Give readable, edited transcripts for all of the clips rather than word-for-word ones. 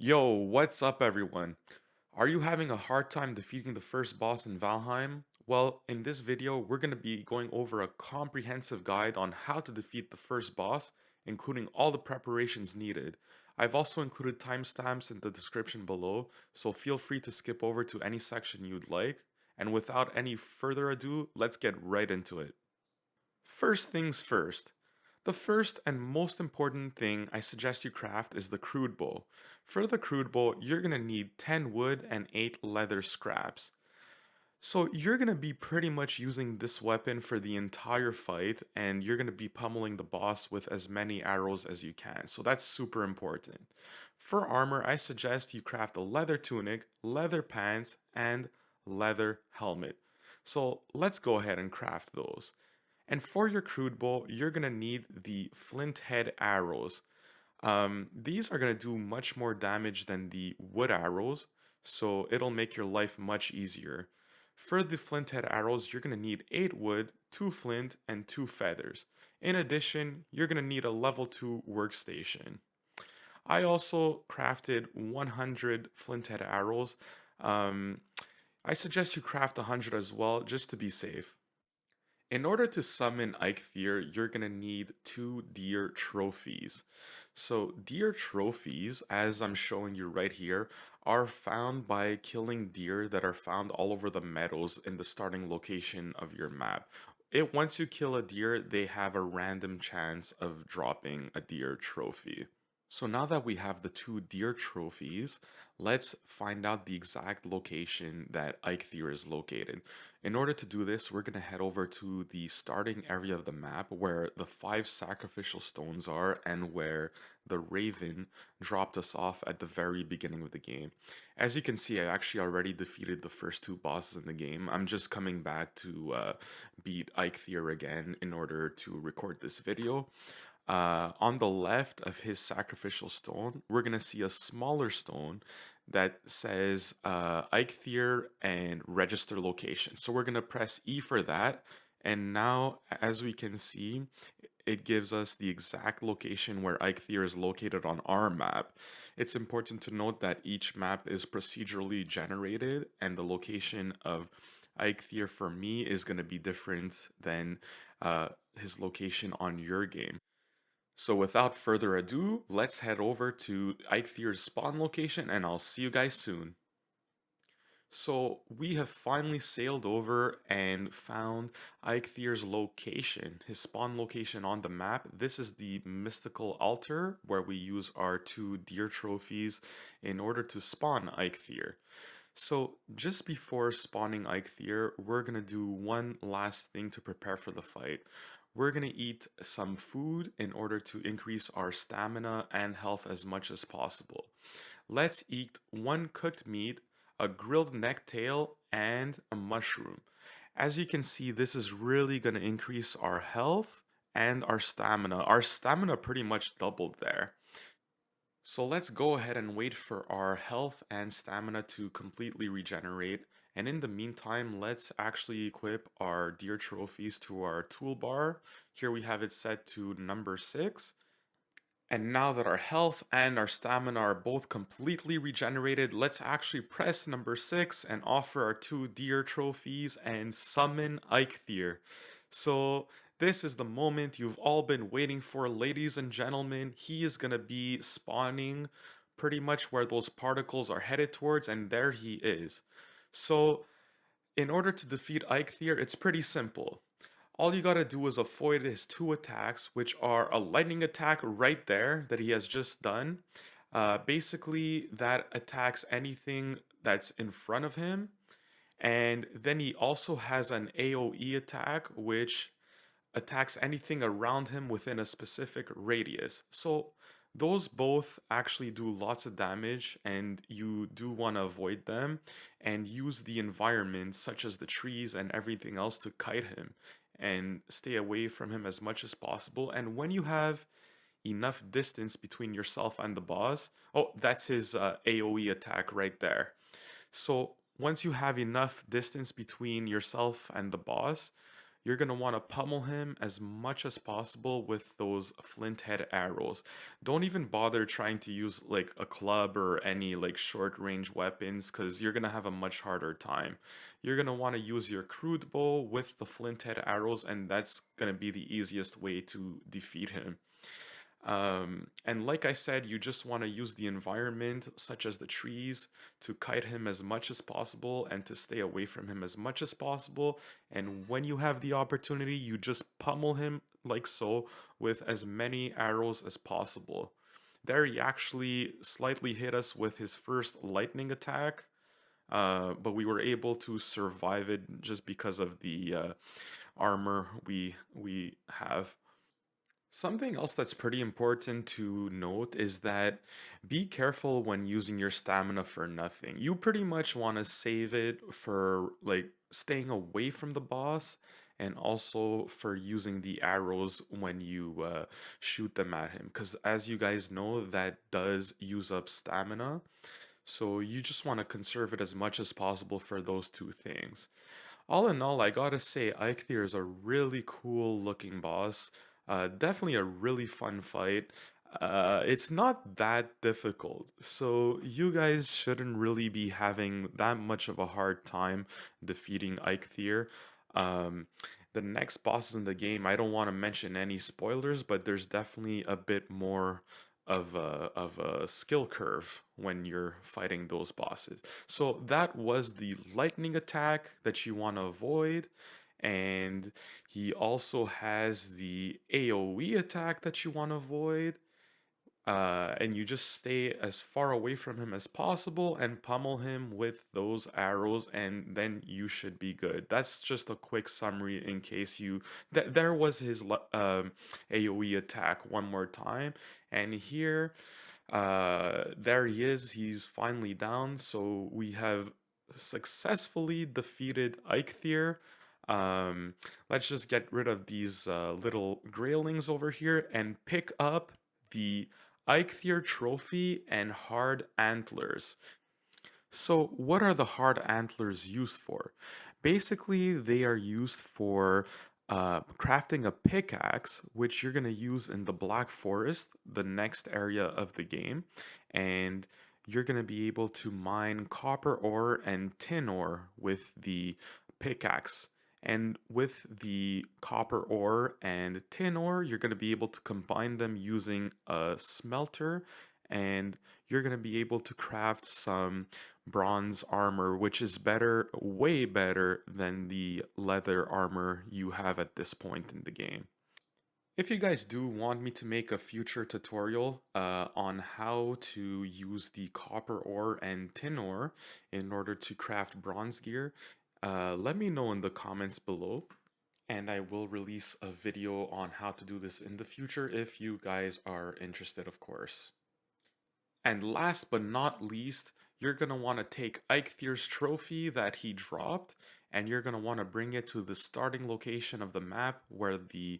Yo, what's up everyone? Are you having a hard time defeating the first boss in Valheim? Well, in this video, we're going to be going over a comprehensive guide on how to defeat the first boss, including all the preparations needed. I've also included timestamps in the description below, so feel free to skip over to any section you'd like. And without any further ado, let's get right into it. First things first. The first and most important thing I suggest you craft is the crude bow. For the crude bow, you're going to need 10 wood and 8 leather scraps. So you're going to be pretty much using this weapon for the entire fight, and you're going to be pummeling the boss with as many arrows as you can. So that's super important. For armor, I suggest you craft a leather tunic, leather pants, and leather helmet. So let's go ahead and craft those. And for your crude bow, you're going to need the flint head arrows. These are going to do much more damage than the wood arrows, so it'll make your life much easier. For the flint head arrows, you're going to need 8 wood, 2 flint, and 2 feathers. In addition, you're going to need a level 2 workstation. I also crafted 100 flint head arrows. Um, I suggest you craft 100 as well, just to be safe. In order to summon Eikthyr, you're going to need 2 deer trophies. So deer trophies, as I'm showing you right here, are found by killing deer that are found all over the meadows in the starting location of your map. Once you kill a deer, they have a random chance of dropping a deer trophy. So now that we have the 2 deer trophies, let's find out the exact location that Eikthyr is located. In order to do this, we're going to head over to the starting area of the map where the 5 sacrificial stones are and where the raven dropped us off at the very beginning of the game. As you can see, I actually already defeated the first 2 bosses in the game. I'm just coming back to beat Eikthyr again in order to record this video. On the left of his sacrificial stone, we're going to see a smaller stone that says Eikthyr and register location. So we're going to press E for that. And now, as we can see, it gives us the exact location where Eikthyr is located on our map. It's important to note that each map is procedurally generated, and the location of Eikthyr for me is going to be different than his location on your game. So without further ado, let's head over to Eikthyr spawn location and I'll see you guys soon. So we have finally sailed over and found Eikthyr location, his spawn location on the map. This is the mystical altar where we use our 2 deer trophies in order to spawn Eikthyr. So just before spawning Eikthyr, we're going to do one last thing to prepare for the fight. We're going to eat some food in order to increase our stamina and health as much as possible. Let's eat 1 cooked meat, a grilled necktail, and a mushroom. As you can see, this is really going to increase our health and our stamina. Our stamina pretty much doubled there. So let's go ahead and wait for our health and stamina to completely regenerate. And in the meantime, let's actually equip our deer trophies to our toolbar. Here we have it set to number 6. And now that our health and our stamina are both completely regenerated, let's actually press number 6 and offer our 2 deer trophies and summon Eikthyr. So this is the moment you've all been waiting for, ladies and gentlemen. He is going to be spawning pretty much where those particles are headed towards, and there he is. So in order to defeat Eikthyr, it's pretty simple. All you gotta do is avoid his 2 attacks, which are a lightning attack right there that he has just done. Basically, that attacks anything that's in front of him. And then he also has an AoE attack, which attacks anything around him within a specific radius. So those both actually do lots of damage, and you do want to avoid them and use the environment, such as the trees and everything else, to kite him and stay away from him as much as possible. And when you have enough distance between yourself and the boss, oh, that's his AoE attack right there. So once you have enough distance between yourself and the boss, you're going to want to pummel him as much as possible with those flint head arrows. Don't even bother trying to use like a club or any like short range weapons because you're going to have a much harder time. You're going to want to use your crude bow with the flint head arrows, and that's going to be the easiest way to defeat him. And like I said, you just want to use the environment, such as the trees, to kite him as much as possible and to stay away from him as much as possible. And when you have the opportunity, you just pummel him like so with as many arrows as possible. There, he actually slightly hit us with his first lightning attack, but we were able to survive it just because of the armor we have. Something else that's pretty important to note is that be careful when using your stamina for nothing. You pretty much want to save it for like staying away from the boss and also for using the arrows when you shoot them at him. Because as you guys know, that does use up stamina. So you just want to conserve it as much as possible for those two things. All in all, I gotta say, Eikthyr is a really cool looking boss. Definitely a really fun fight. It's not that difficult, so you guys shouldn't really be having that much of a hard time defeating Eikthyr. Um, the next bosses in the game, I don't want to mention any spoilers, but there's definitely a bit more of a skill curve when you're fighting those bosses. So that was the lightning attack that you want to avoid, and he also has the AoE attack that you want to avoid, and you just stay as far away from him as possible and pummel him with those arrows, and then you should be good. That's just a quick summary in case you... There was his AoE attack one more time, and here, there he is. He's finally down, so we have successfully defeated Eikthyr. Let's just get rid of these little graylings over here and pick up the Eikthyr trophy and hard antlers. So what are the hard antlers used for? Basically, they are used for crafting a pickaxe, which you're going to use in the Black Forest, the next area of the game, and you're going to be able to mine copper ore and tin ore with the pickaxe. And with the copper ore and tin ore, you're going to be able to combine them using a smelter, and you're going to be able to craft some bronze armor, which is better, way better than the leather armor you have at this point in the game. If you guys do want me to make a future tutorial on how to use the copper ore and tin ore in order to craft bronze gear, let me know in the comments below, and I will release a video on how to do this in the future if you guys are interested, of course. And last but not least, you're going to want to take Eikthyr trophy that he dropped, and you're going to want to bring it to the starting location of the map where the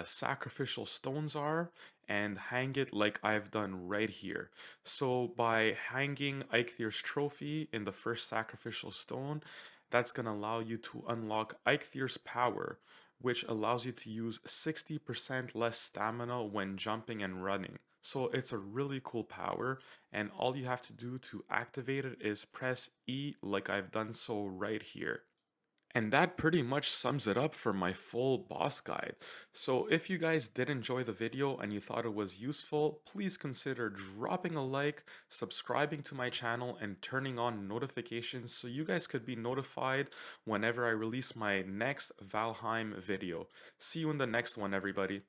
sacrificial stones are, and hang it like I've done right here. So by hanging Eikthyr trophy in the first sacrificial stone, that's going to allow you to unlock Eikthyr power, which allows you to use 60% less stamina when jumping and running. So it's a really cool power, and all you have to do to activate it is press E like I've done so right here. And that pretty much sums it up for my full boss guide. So if you guys did enjoy the video and you thought it was useful, please consider dropping a like, subscribing to my channel, and turning on notifications so you guys could be notified whenever I release my next Valheim video. See you in the next one, everybody.